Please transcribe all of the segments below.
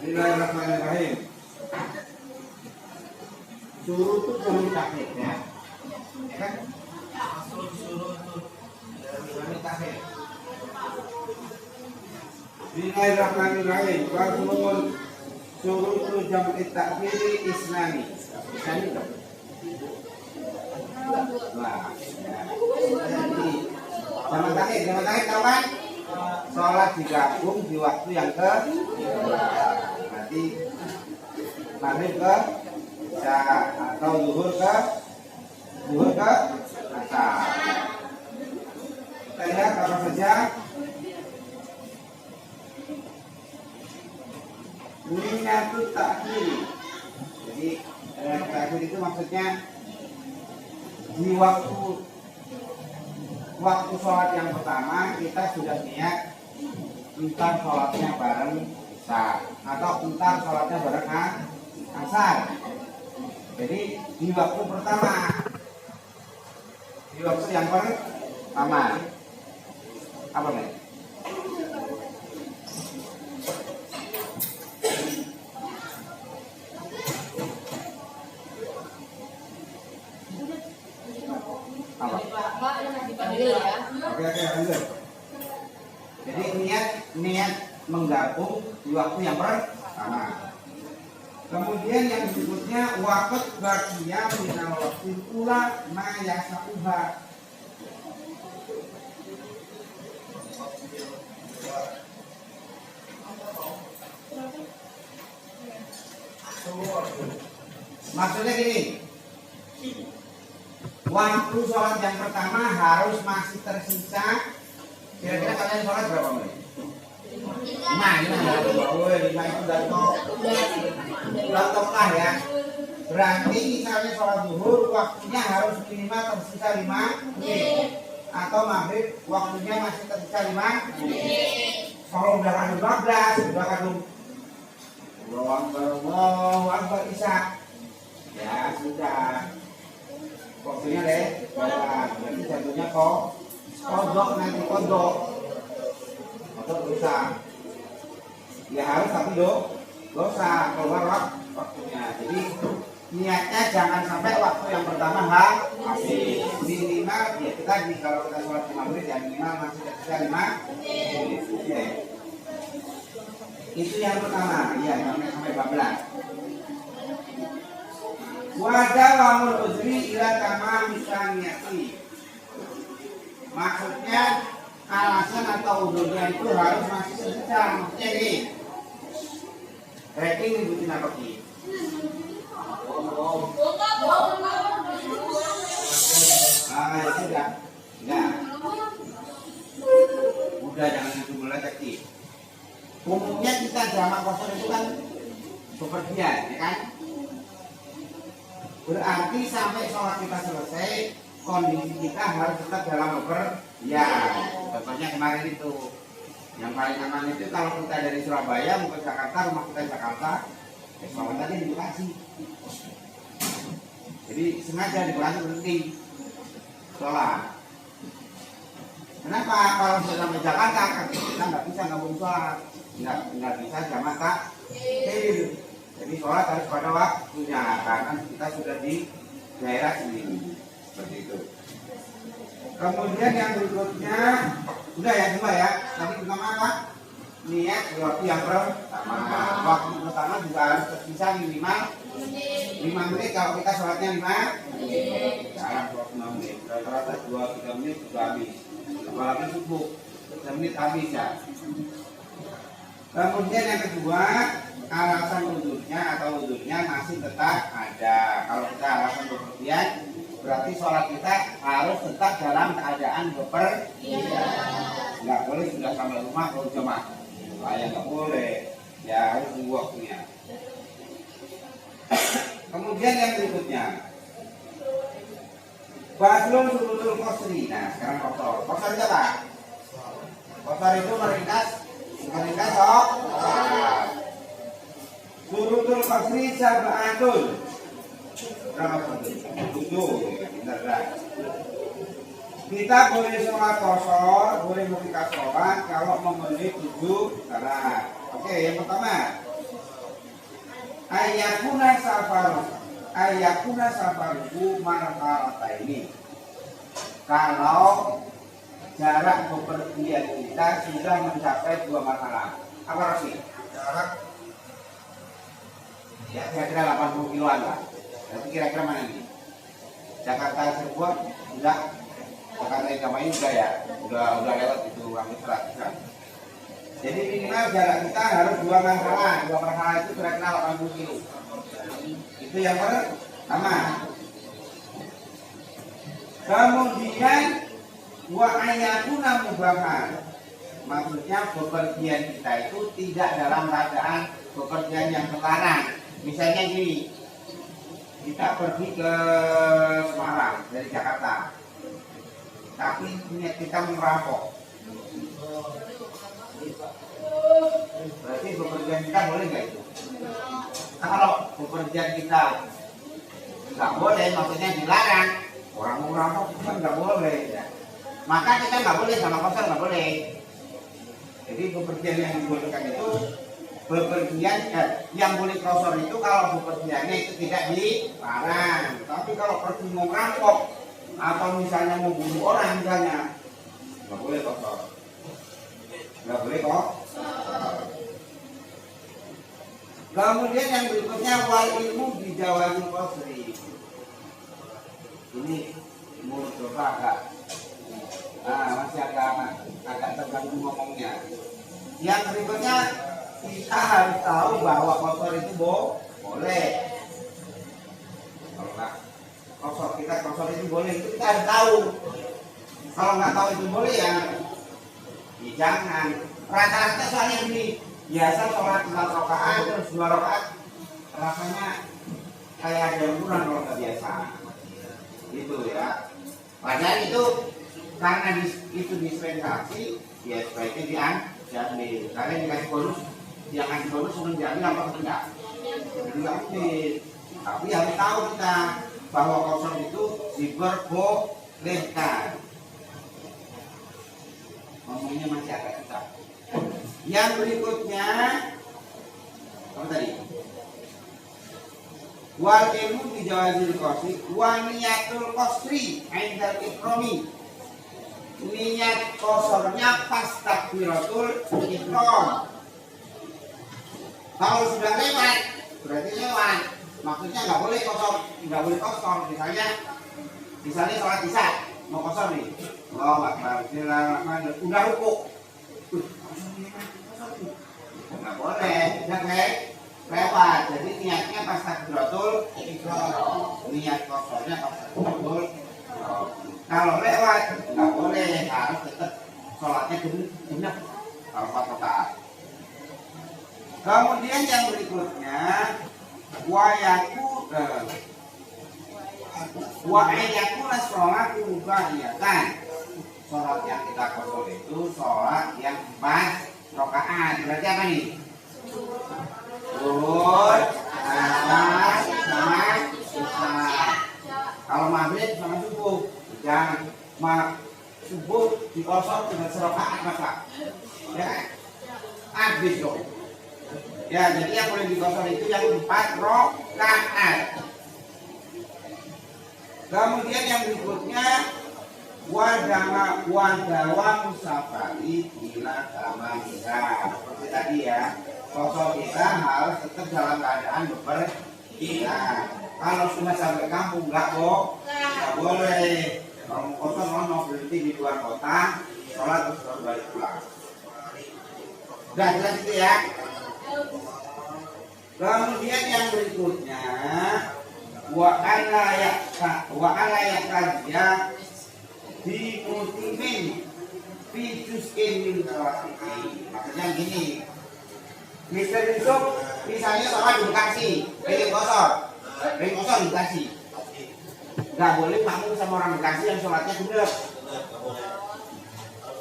Bismillahirrahmanirrahim. Suruh itu jangan takhir ya. Kan? Jangan takhir. Bismillahirrahmanirrahim. Faslun suruh jam takhiri isnani. Isnani dong. Nah, jangan takhir tahu kan? Sholat digabung di waktu yang ke berarti maghrib ke isya atau zuhur ke asar. Kita lihat apa saja. Niatut takhir. Jadi takhir itu maksudnya di waktu sholat yang pertama kita sudah niat entar sholatnya bareng isya atau entar sholatnya bareng asar. Jadi di waktu pertama, di waktu yang pertama apa nih? Apa? Oke, lanjut. Jadi niat menggabung di waktu yang pertama. Kemudian yang berikutnya waqt baqiya minal waqtil ula ma yasauha. Maksudnya gini. Waktu sholat yang pertama harus masih tersisa. Kira-kira kalian sholat berapa menit? 5 itu udah top lah ya. Berarti misalnya sholat zuhur waktunya harus minimal tersisa 5 menit. Atau maghrib waktunya masih tersisa 5 menit. Kalau udah kadung 12, udah kadung Allahu Akbar isya, ya sudah waktunya deh, berarti jatuhnya kodok nanti kodok dosa. Ya harus tapi dosa keluar waktunya. Jadi niatnya jangan sampai waktu yang pertama habis. Minimal ya kita kalau kita sholat 5 menit ya minimal masih tersisa 5 menit. Okay. Itu yang pertama, ya sampai 14. Wadah wamul uzri ila tamam misalnyati. Maksudnya alasan atau uzurnya itu harus masih tersisa. Maksudnya ini rating nyebutin apa Ki? Ya sudah. Enggak. Udah jangan itu mulai Ki. Umumnya kita jamak kosong itu kan bepergian, ya kan? Berarti sampai sholat kita selesai, kondisi kita harus tetap dalam bepergian. Contohnya kemarin itu, yang paling aman itu kalau kita dari Surabaya mau ke Jakarta, rumah kita di Jakarta, sholatnya di Bekasi. Jadi sengaja di Bekasi berhenti sholat. Kenapa? Kalau sudah sampai Jakarta, kita nggak bisa ngabung sholat, nggak bisa jamak takhir. Jadi sholat harus pada waktunya karena kita sudah di daerah sini, seperti itu. Kemudian yang berikutnya, udah ya coba ya. Tadi pertama apa? Niat di waktu yang pertama. Waktu pertama juga harus tersisa minimal 5 menit. Kalau kita sholatnya 5 menit, jangan 25 menit. Rata-rata 2-3 menit sudah habis. Apalagi subuh 3 menit habis ya. Kemudian yang kedua, alasan uzurnya masih tetap ada. Kalau kita alasan bepergian, berarti sholat kita harus tetap dalam keadaan bepergian. Nggak boleh sudah sampai rumah baru jemaah. Ya nggak boleh. Ya harus tunggu waktunya. Kemudian yang berikutnya, Baslun surutul kosri. Nah, sekarang kosor. Kosor itu apa? Kosor itu meringkas kok. Surutul kosri sab'atun. Berapa betul? 7. Benar. Kita boleh sholat kosor, boleh meringkas sholat kalau memenuhi 7 syarat. Oke, yang pertama, ayakuna safaruhu marhalata ini. Kalau jarak bepergian kita sudah mencapai 2 marhalah. Apa sih? Jarak ya kira-kira 80 kiloan lah. Berarti kira-kira mana ini? Jakarta Cirebon enggak? Jakarta Indramayu juga ya? Udah lewat itu hampir 100 kan. Jadi minimal jarak kita harus 2 marhalah. 2 marhalah itu kira-kira 80 kilo. Itu yang pertama. Kemudian wa ayatuna mubahan. Maksudnya bepergian kita itu tidak dalam keadaan bepergian yang terlarang. Misalnya gini, kita pergi ke Semarang dari Jakarta, tapi niat kita merampok. Berarti bepergian kita boleh nggak itu? Nah, kalau bepergian kita nggak boleh, maksudnya dilarang, orang mau merampok itu kan nggak boleh ya. Maka kita nggak boleh sama kosor nggak boleh. Jadi bepergian yang dibolehkan itu bepergian yang boleh kosor itu kalau bepergiannya itu tidak dilarang. Tapi kalau pergi mau merampok atau misalnya mau bunuh orang misalnya, nggak boleh kosor. Nggak boleh kok. Kemudian yang berikutnya wal ilmu bijawazil qasri. Ini mulut Bapak masih agak terganggu ngomongnya. Yang berikutnya kita harus tahu bahwa kosor itu boleh. Kalau nggak kosor itu boleh, itu kita harus tahu. Kalau nggak tahu itu boleh ya jangan. Rata-rata soalnya gini, biasa sholat 4 rakaat terus 2 rakaat rasanya kayak ada yang kurang kalau nggak biasa. Gitu ya. Padahal itu karena itu dispensasi, ya sebaiknya diambil. Karena dikasih bonus, yang kasih bonus sebelum diambil apa enggak? Diambil. Tapi harus tahu kita bahwa kosor itu diperbolehkan. Ngomongnya masih agak susah. Yang berikutnya apa tadi? Wal ilmu bijawazil qasri wa niyatul qasri indal ikrami. Niat kosornya pas takbiratul ihram. Kalau sudah lewat berarti lewat. Maksudnya nggak boleh kosor. Misalnya sholat isya mau kosor nih. Bismillahirrahmanirrahim. Udah rukuk. Nggak boleh, lewat. Jadi niatnya pas takbiratul ihram. Niat kosornya pas takbiratul ihram. Kalau lewat nggak boleh, harus tetap sholatnya genap kalau 4 rakaat. Kemudian yang berikutnya wa ayakuna sholatu mubahiyatan. Sholat yang kita kosor itu sholat yang 4 rakaat. Berarti apa nih? Zuhur, asar, sama isya. Kalau maghrib sama subuh, jangan subuh dikosor dengan serakaat maka ya habis dong. Ya, jadi yang boleh dikosor itu yang 4 rakaat. Kemudian yang berikutnya wadawa musafari bila kamaniha. Seperti tadi ya, kosor kita harus tetap dalam keadaan bepergian. Kalau sudah sampai kampung nggak boleh. Kalau mau kosor mau berhenti di luar kota, sholat terus baru balik pulang. Udah jelas itu ya. Kemudian yang berikutnya wa ala yakazia bi mutimin fi juz'in min salatihi. Maksudnya gini, misalnya sholat di Bekasi, pengen kosor, Tapi kosong Bekasi. Nggak boleh makmum sama orang Bekasi yang sholatnya benar.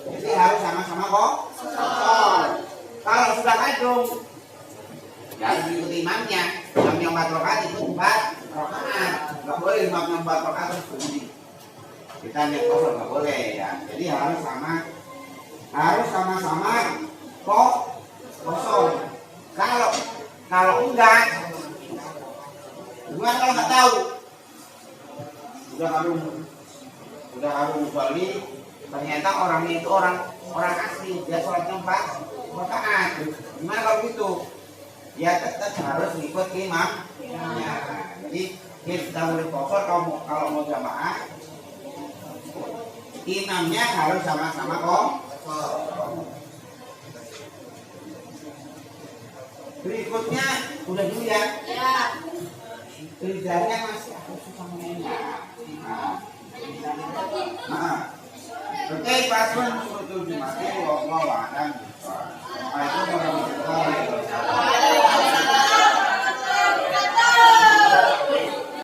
Jadi harus sama-sama kok. Kalau sudah kadung, ya harus mengikuti imamnya. Imamnya 4 rakaat itu 4 rakaat. Nggak boleh imamnya 4 rakaat terus berhenti. Kita lihat kosong nggak boleh ya. Jadi harus sama-sama kok kosong. Kalau enggak, gimana kalau nggak tahu? Udah harus balik. Ternyata orangnya itu orang asli, dia sholatnya 4 rakaat. Gimana kalau gitu? Ya tetap harus ikut imam. Ya, jadi kita boleh kosor kalau mau jamaah, imamnya harus sama-sama kok. Berikutnya udah dulu ya. Kerjanya masih aku susah mengenal. Oke, paslon suruh dimati, Allah akan. Itu